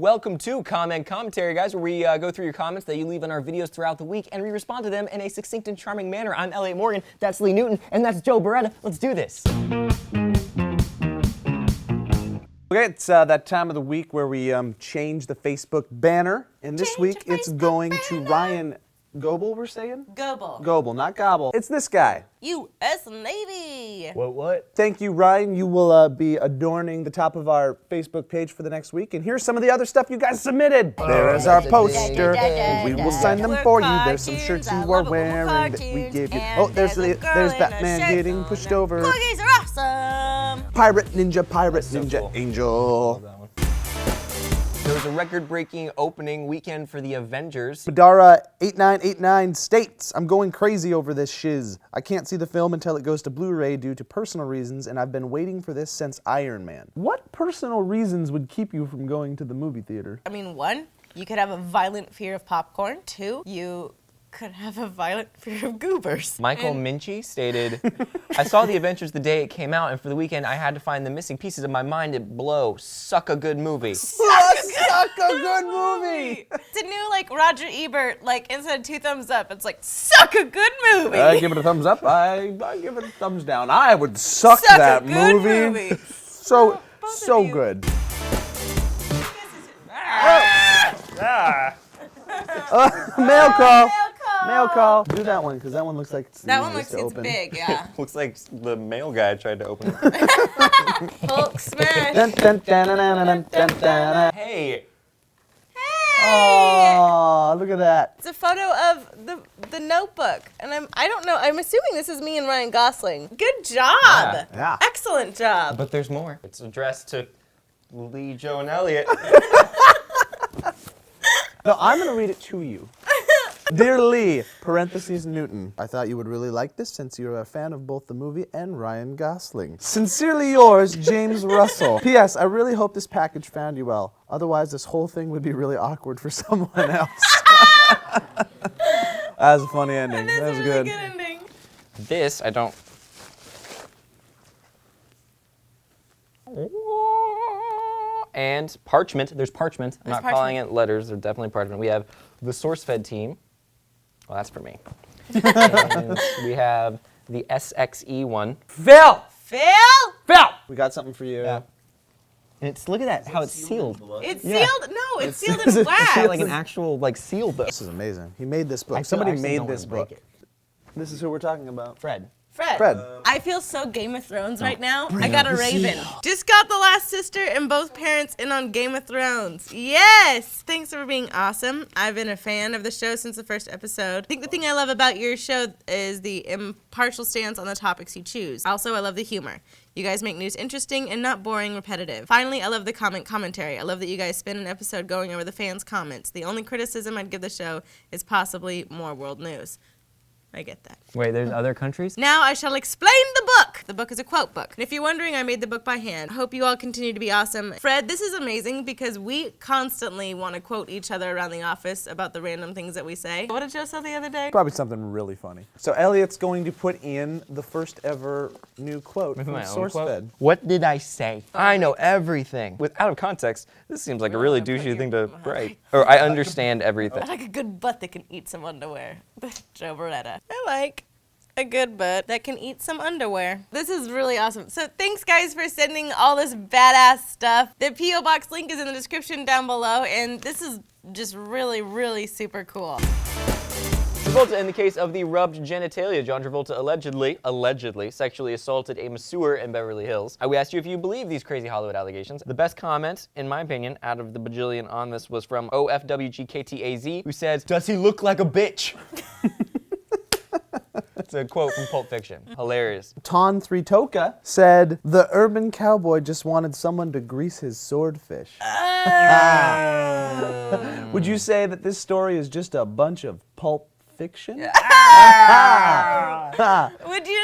Welcome to Comment Commentary, guys, where we go through your comments that you leave on our videos throughout the week, and we respond to them in a succinct and charming manner. I'm Elliott Morgan, that's Lee Newton, and that's Joe Beretta. Let's do this. Okay, it's that time of the week where we change the Facebook banner, and this week it's going to Ryan Goebel, we're saying? Goebel. Goebel, not Gobble. It's this guy. U.S. Navy. What? Thank you, Ryan. You will be adorning the top of our Facebook page for the next week, and here's some of the other stuff you guys submitted. There is our poster. We will sign them for you. There's some shirts you are wearing that we gave you. Oh, there's Batman getting pushed over. Cookies are awesome. Pirate Ninja Angel. There was a record-breaking opening weekend for the Avengers. Madara 8989 states, I'm going crazy over this shiz. I can't see the film until it goes to Blu-ray due to personal reasons, and I've been waiting for this since Iron Man. What personal reasons would keep you from going to the movie theater? I mean, 1, you could have a violent fear of popcorn. 2, you could have a violent fear of goobers. Michael Minchie stated, I saw the Avengers the day it came out, and for the weekend I had to find the missing pieces of my mind at blow. Suck a good movie. Suck a good movie! It's a new, Roger Ebert, instead of 2 thumbs up, it's suck a good movie. I give it a thumbs up. I give it a thumbs down. I would suck that movie. So good. Mail call. Mail call. Do that one, because that one looks like it's big, yeah. Looks like the mail guy tried to open it. Hulk smash. Hey! Oh, look at that. It's a photo of the Notebook, and I don't know, I'm assuming this is me and Ryan Gosling. Good job! Yeah. Excellent job. But there's more. It's addressed to Lee, Joe, and Elliott. No, I'm going to read it to you. Dear Lee, parentheses Newton, I thought you would really like this since you're a fan of both the movie and Ryan Gosling. Sincerely yours, James Russell. P.S. I really hope this package found you well. Otherwise, this whole thing would be really awkward for someone else. That was a funny ending. That was a good. Really good ending. This, I don't... And parchment. There's parchment. I'm not calling it letters. They're definitely parchment. We have the SourceFed team. Well, that's for me. And we have the SXE one. Phil! Phil! We got something for you. Yeah. And look at that, how it's sealed. It's sealed? No, it's sealed in wax. Like an actual, seal book. This is amazing. He made this book. I Somebody actually made don't this wanna break book. it. This is who we're talking about. Fred. Fred. I feel so Game of Thrones right now. I got a raven. Just got the last sister and both parents in on Game of Thrones. Yes! Thanks for being awesome. I've been a fan of the show since the first episode. I think the thing I love about your show is the impartial stance on the topics you choose. Also, I love the humor. You guys make news interesting and not boring repetitive. Finally, I love the commentary. I love that you guys spend an episode going over the fans' comments. The only criticism I'd give the show is possibly more world news. I get that. Wait, there's other countries? Now I shall explain the book. The book is a quote book. And if you're wondering, I made the book by hand. I hope you all continue to be awesome. Fred, this is amazing because we constantly want to quote each other around the office about the random things that we say. What did Joe say the other day? Probably something really funny. So Elliott's going to put in the first ever new quote from SourceFed. What did I say? I know everything. Out of context, this seems like a really douchey thing to write. Or I understand everything. I like a good butt that can eat some underwear. Joe Beretta. I like a good butt that can eat some underwear. This is really awesome. So thanks guys for sending all this badass stuff. The P.O. Box link is in the description down below, and this is just really, really super cool. Travolta in the case of the rubbed genitalia. John Travolta allegedly sexually assaulted a masseur in Beverly Hills. We asked you if you believe these crazy Hollywood allegations. The best comment, in my opinion, out of the bajillion on this was from OFWGKTAZ, who says, "Does he look like a bitch?" It's a quote from Pulp Fiction. Hilarious. Ton 3 Toka said, the urban cowboy just wanted someone to grease his swordfish. Would you say that this story is just a bunch of Pulp Fiction? Would you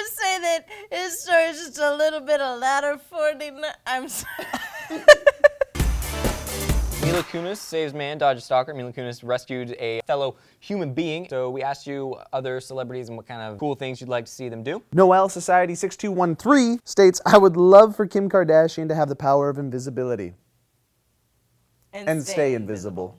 say that his story is just a little bit of ladder 49? I'm sorry. Mila Kunis saves man, dodges stalker. Mila Kunis rescued a fellow human being. So we asked you other celebrities and what kind of cool things you'd like to see them do. Noel Society 6213 states, I would love for Kim Kardashian to have the power of invisibility. and stay invisible.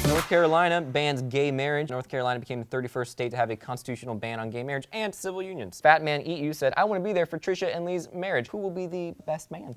North Carolina bans gay marriage. North Carolina became the 31st state to have a constitutional ban on gay marriage and civil unions. Fat Man Eat You said, I want to be there for Trisha and Lee's marriage. Who will be the best man?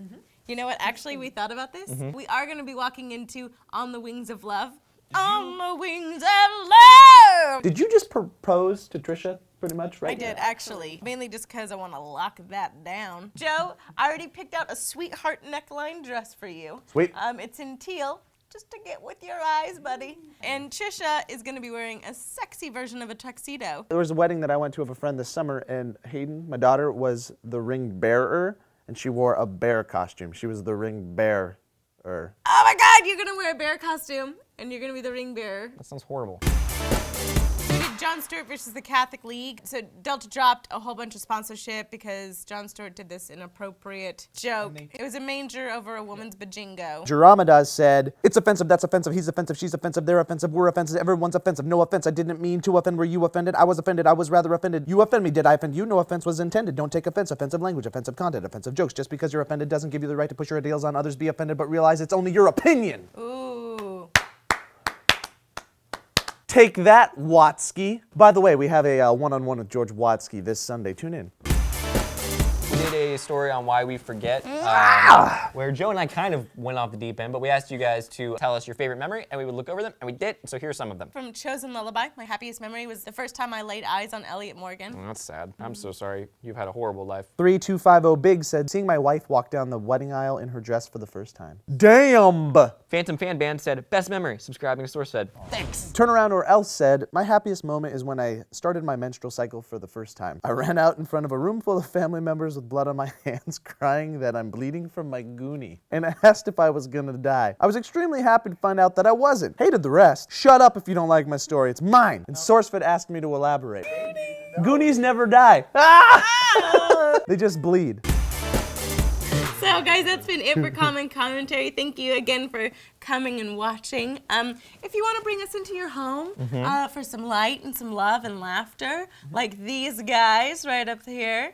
You know what? Actually, we thought about this. We are going to be walking into On the Wings of Love. On the Wings of Love! Did you just propose to Trisha, pretty much, right? I did, actually. Mainly just because I want to lock that down. Joe, I already picked out a sweetheart neckline dress for you. Sweet. It's in teal. Just to get with your eyes, buddy. And Trisha is going to be wearing a sexy version of a tuxedo. There was a wedding that I went to of a friend this summer, and Hayden, my daughter, was the ring bearer, and she wore a bear costume. She was the ring bearer. Oh my God, you're going to wear a bear costume, and you're going to be the ring bearer. That sounds horrible. So we did Jon Stewart versus the Catholic League. So Delta dropped a whole bunch of sponsorship because Jon Stewart did this inappropriate joke. It was a manger over a woman's bajingo. Jaramadaz said, it's offensive, that's offensive, he's offensive, she's offensive, they're offensive, we're offensive, everyone's offensive. No offense, I didn't mean to offend. Were you offended? I was offended, I was rather offended. You offend me, did I offend you? No offense was intended. Don't take offense. Offensive language, offensive content, offensive jokes. Just because you're offended doesn't give you the right to push your ideals on others. Be offended, but realize it's only your opinion. Ooh. Take that, Watsky. By the way, we have a one-on-one with George Watsky this Sunday. Tune in. We did a story on why we forget, where Joe and I kind of went off the deep end, but we asked you guys to tell us your favorite memory, and we would look over them, and we did, so here's some of them. From Chosen Lullaby, my happiest memory was the first time I laid eyes on Elliott Morgan. Oh, that's sad. I'm so sorry. You've had a horrible life. 3250 Big said, seeing my wife walk down the wedding aisle in her dress for the first time. Damn! Phantom Fan Band said, best memory, subscribing to SourceFed. Thanks. Turnaround or Else said, my happiest moment is when I started my menstrual cycle for the first time. I ran out in front of a room full of family members with blood on my hands, crying that I'm bleeding from my goonie, and I asked if I was gonna die. I was extremely happy to find out that I wasn't. Hated the rest. Shut up if you don't like my story, it's mine. And SourceFed asked me to elaborate. Goonies never die. They just bleed. So guys, that's been it for Common Commentary. Thank you again for coming and watching. If you want to bring us into your home for some light and some love and laughter, like these guys right up here,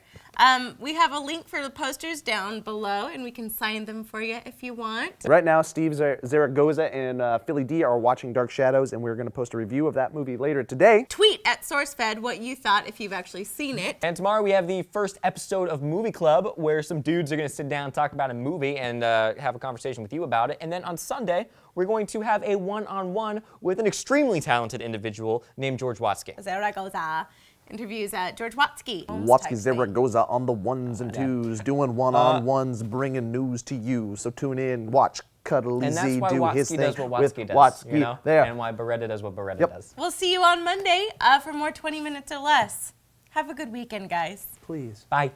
we have a link for the posters down below, and we can sign them for you if you want. Right now, Steve Zaragoza and Philly D are watching Dark Shadows, and we're going to post a review of that movie later today. Tweet at SourceFed what you thought if you've actually seen it. And tomorrow we have the first episode of Movie Club, where some dudes are going to sit down and talk about a movie and have a conversation with you about it. And then on Sunday, we're going to have a one-on-one with an extremely talented individual named George Watsky. Zaragoza interviews George Watsky. Watsky Zaragoza on the ones and twos, doing one-on-ones, bringing news to you. So tune in, watch Cuddly And that's Z why do his Watsky thing does what with Watsky does, Watsky. you know? There. And why Beretta does what Beretta Yep. does. We'll see you on Monday for more 20 Minutes or Less. Have a good weekend, guys. Please. Bye.